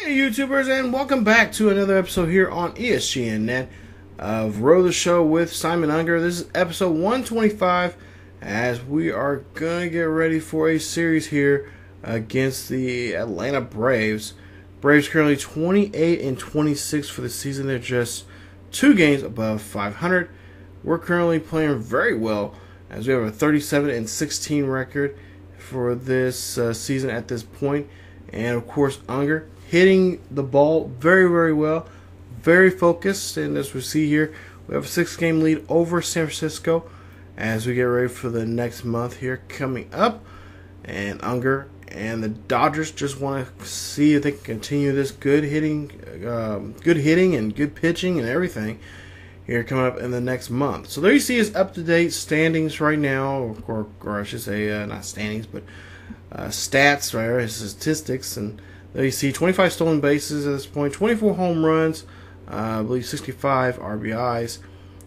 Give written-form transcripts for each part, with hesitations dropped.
Hey YouTubers, and welcome back to another episode here on ESGNet of Row the Show with Simon Unger. This is episode 125 as we are going to get ready for a series here against the Atlanta Braves. Braves currently 28-26 for the season. They're just 2 games above 500. We're currently playing very well as we have a 37-16 record for this season at this point. And of course, Unger hitting the ball very, very well, very focused. And as we see here, we have a 6-game lead over San Francisco as we get ready for the next month here coming up. And Unger and the Dodgers just want to see if they can continue this good hitting and good pitching and everything here coming up in the next month. So there you see his up-to-date standings right now, or I should say not standings, but stats, right? His statistics. And there you see 25 stolen bases at this point, 24 home runs, I believe 65 RBIs,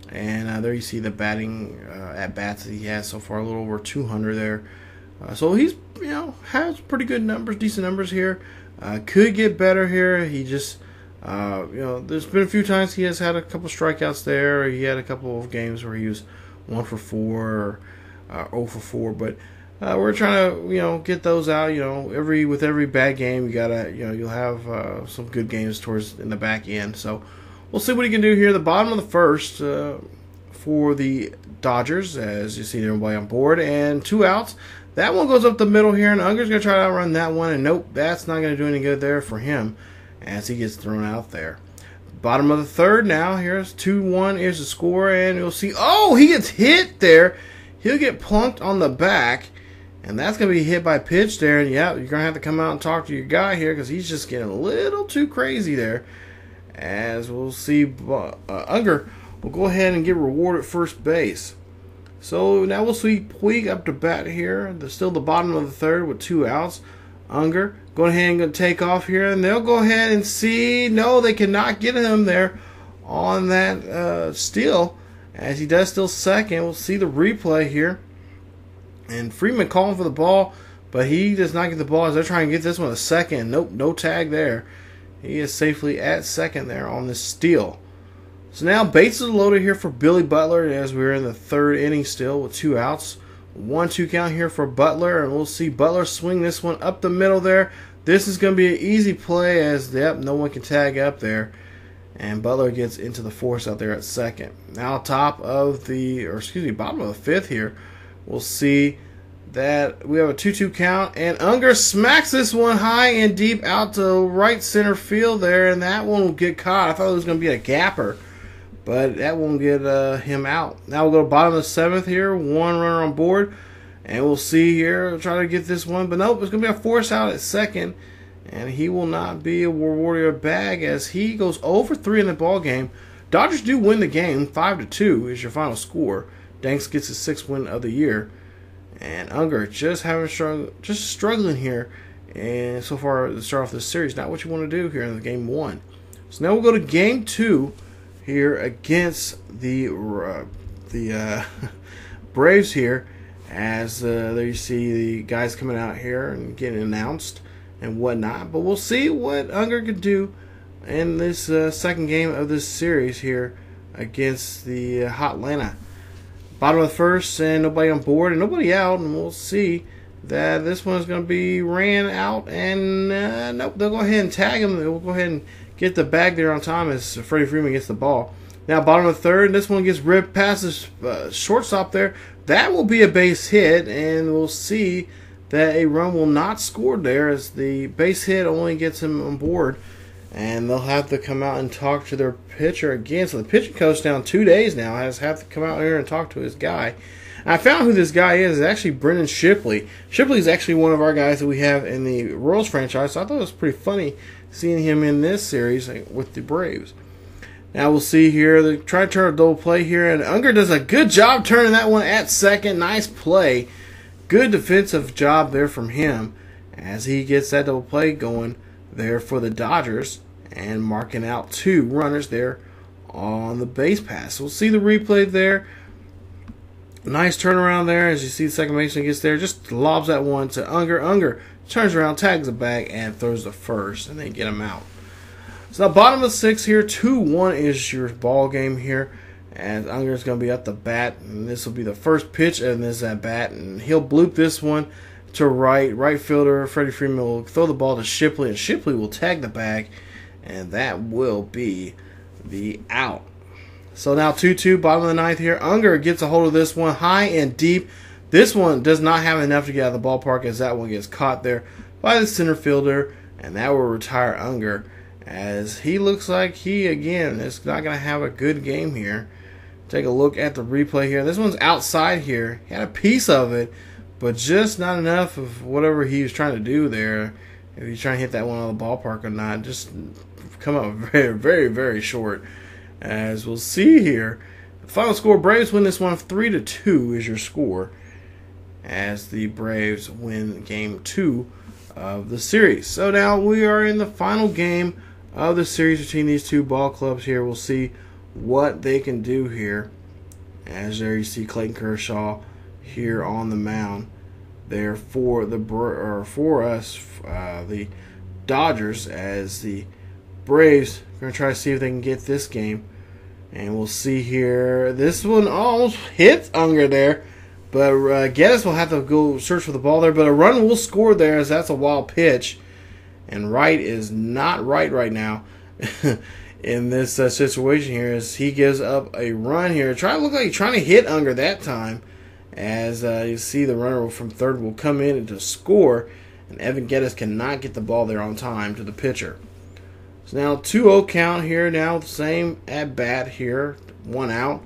and there you see the batting at bats that he has so far, a little over 200 there. So he's has pretty good numbers, decent numbers here. Could get better here. He just there's been a few times he has had a couple strikeouts there. He had a couple of games where he was 1 for 4 or 0 for 4, but we're trying to get those out. With every bad game, you gotta you'll have some good games towards in the back end. So we'll see what he can do here. The bottom of the first for the Dodgers, as you see everybody on board, and 2 outs. That one goes up the middle here, and Unger's gonna try to outrun that one, and nope, that's not gonna do any good there for him as he gets thrown out there. Bottom of the third now. Here's 2-1. Here's the score, and you'll see. Oh, he gets hit there. He'll get plunked on the back. And that's going to be hit by pitch there. And yeah, you're going to have to come out and talk to your guy here because he's just getting a little too crazy there. As we'll see, Unger will go ahead and get rewarded first base. So now we'll see Puig up to bat here. There's still the bottom of the third with 2 outs. Unger going ahead and take off here. And they'll go ahead and see. No, they cannot get him there on that steal. As he does still second. We'll see the replay here. And Freeman calling for the ball, but he does not get the ball as they're trying to get this one a second. Nope, no tag there. He is safely at second there on this steal. So now bases are loaded here for Billy Butler as we're in the 3rd inning still with 2 outs. 1-2 count here for Butler, and we'll see Butler swing this one up the middle there. This is going to be an easy play as no one can tag up there. And Butler gets into the force out there at second. Now bottom of the 5th here. We'll see that we have a 2-2 count, and Unger smacks this one high and deep out to right center field there, and that one will get caught. I thought it was going to be a gapper, but that won't get him out. Now we'll go to bottom of the 7th here, 1 runner on board, and we'll see here, try to get this one, but nope, it's going to be a force out at second, and he will not be rewarded a bag as he goes 0 for 3 in the ball game. Dodgers do win the game, 5-2 is your final score. Danks gets his 6th win of the year, and Unger just struggling here, and so far to start off this series, not what you want to do here in the game 1. So now we'll go to game 2 here against the Braves here, as there you see the guys coming out here and getting announced and whatnot. But we'll see what Unger can do in this 2nd game of this series here against the Hot Atlanta. Bottom of the 1st, and nobody on board and nobody out, and we'll see that this one is going to be ran out, and nope, they'll go ahead and tag him. They'll go ahead and get the bag there on time as Freddie Freeman gets the ball. Now bottom of the 3rd, this one gets ripped past the shortstop there. That will be a base hit, and we'll see that a run will not score there as the base hit only gets him on board. And they'll have to come out and talk to their pitcher again. So the pitching coach down 2 days now has to come out here and talk to his guy. And I found who this guy is. It's actually Brendan Shipley. Shipley is actually one of our guys that we have in the Royals franchise. So I thought it was pretty funny seeing him in this series with the Braves. Now we'll see here. They try to turn a double play here. And Unger does a good job turning that one at second. Nice play. Good defensive job there from him as he gets that double play going there for the Dodgers and marking out 2 runners there on the base pass. We'll see the replay there Nice turnaround there as you see the second baseman gets there. Just lobs that one to Unger. Unger turns around, tags the bag, and throws the first, and then get him out. So now bottom of the sixth here, 2-1 is your ball game here. And Unger's going to be up the bat, and this will be the first pitch in this at bat, and he'll bloop this one to right fielder. Freddie Freeman will throw the ball to Shipley, and Shipley will tag the bag, and that will be the out. So now 2-2, bottom of the ninth here. Unger gets a hold of this one high and deep. This one does not have enough to get out of the ballpark as that one gets caught there by the center fielder, and that will retire Unger as he looks like he, again, is not going to have a good game here. Take a look at the replay here. This one's outside here. He had a piece of it, but just not enough of whatever he was trying to do there. If he's trying to hit that one out of the ballpark or not, just come up very, very, very short. As we'll see here, the final score: Braves win this one 3-2 is your score. As the Braves win Game 2 of the series. So now we are in the final game of the series between these two ball clubs here. We'll see what they can do here. As there you see Clayton Kershaw here on the mound there for the the Dodgers, as the Braves are going to try to see if they can get this game. And we'll see here. This one almost hits Unger there, but Geddes will have to go search for the ball there. But a run will score there, as that's a wild pitch. And Wright is not right now. In this situation here, as he gives up a run here. Look like he's trying to hit Unger that time, as you see the runner from third will come in to score, and Evan Geddes cannot get the ball there on time to the pitcher. So now 2-0 count here, now the same at bat here, 1 out,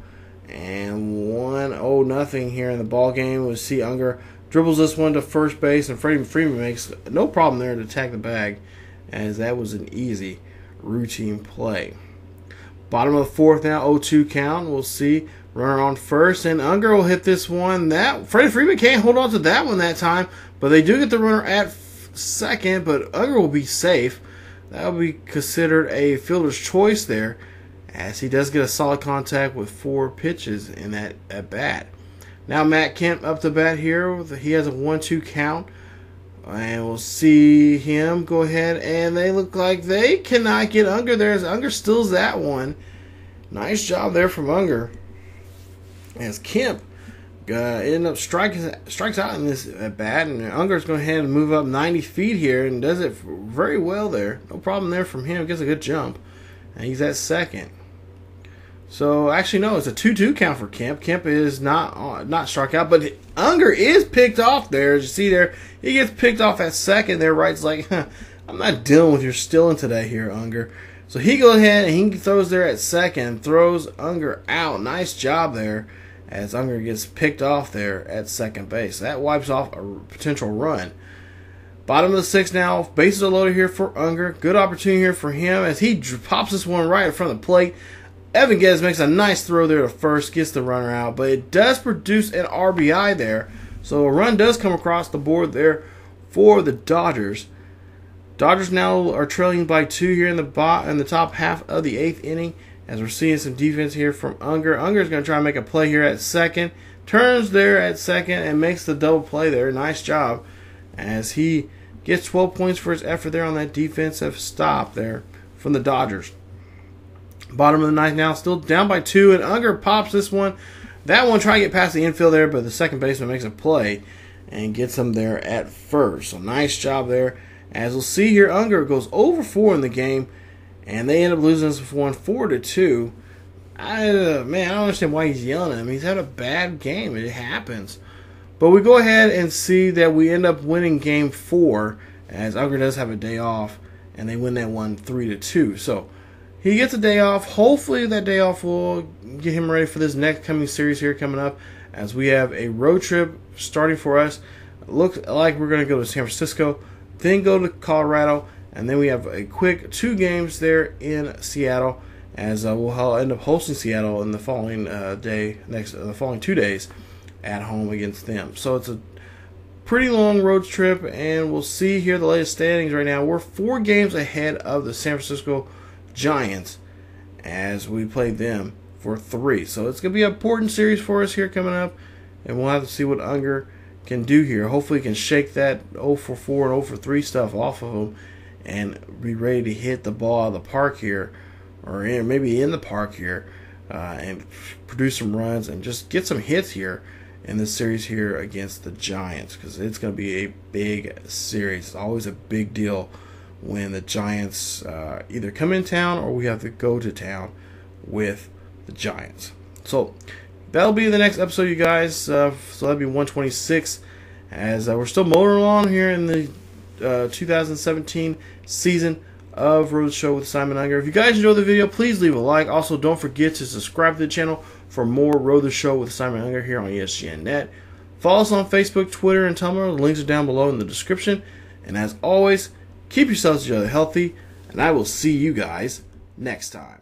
and 1-0 here in the ball game. We'll see Unger dribbles this one to first base, and Freddie Freeman makes no problem there to tag the bag, as that was an easy routine play. Bottom of the fourth now, 0-2 count. We'll see runner on first, and Unger will hit this one. That Freddie Freeman can't hold on to that one that time, but they do get the runner at second, but Unger will be safe. That will be considered a fielder's choice there, as he does get a solid contact with 4 pitches in that at bat. Now Matt Kemp up to bat here. He has a 1-2 count. And we'll see him go ahead, and they look like they cannot get Unger there, as Unger steals that one. Nice job there from Unger, as Kemp ended up strikes out in this at bat, and Unger's going ahead and move up 90 feet here and does it very well there. No problem there from him. Gets a good jump, and he's at second. So actually, no, it's a 2-2 count for Kemp. Kemp is not struck out, but Unger is picked off there. As you see there, he gets picked off at second there. Wright's like, I'm not dealing with your stealing today here, Unger. So he goes ahead and he throws there at second, throws Unger out. Nice job there, as Unger gets picked off there at second base. That wipes off a potential run. Bottom of the sixth now, bases are loaded here for Unger. Good opportunity here for him, as he pops this one right in front of the plate. Evan Geddes makes a nice throw there to first, gets the runner out, but it does produce an RBI there. So a run does come across the board there for the Dodgers. Dodgers now are trailing by 2 here in the top half of the 8th inning, as we're seeing some defense here from Unger. Unger's going to try and make a play here at second. Turns there at second and makes the double play there. Nice job, as he gets 12 points for his effort there on that defensive stop there from the Dodgers. Bottom of the ninth now, still down by 2, and Unger pops this one. That one trying to get past the infield there, but the second baseman makes a play and gets him there at first. So nice job there. As we'll see here, Unger goes over 4 in the game, and they end up losing this one 4-2. I don't understand why he's yelling at him. He's had a bad game. It happens. But we go ahead and see that we end up winning Game 4, as Unger does have a day off, and they win that one 3-2. So he gets a day off. Hopefully that day off will get him ready for this next coming series here coming up, as we have a road trip starting for us. Looks like we're going to go to San Francisco, then go to Colorado, and then we have a quick 2 games there in Seattle, as we'll end up hosting Seattle in the following the following 2 days at home against them. So it's a pretty long road trip, and we'll see here the latest standings right now. We're 4 games ahead of the San Francisco Giants, as we play them for 3. So it's going to be an important series for us here coming up, and we'll have to see what Unger can do here. Hopefully he can shake that 0 for 4 and 0 for 3 stuff off of him and be ready to hit the ball out of the park here, or maybe in the park here, and produce some runs and just get some hits here in this series here against the Giants, because it's going to be a big series. It's always a big deal when the Giants either come in town or we have to go to town with the Giants. So that'll be the next episode, you guys. So that'll be 126, as we're still motoring along here in the 2017 season of Road Show with Simon Unger. If you guys enjoyed the video, please leave a like. Also, don't forget to subscribe to the channel for more Road the Show with Simon Unger here on ESGNet. Follow us on Facebook, Twitter, and Tumblr. The links are down below in the description. And as always, keep yourselves healthy, and I will see you guys next time.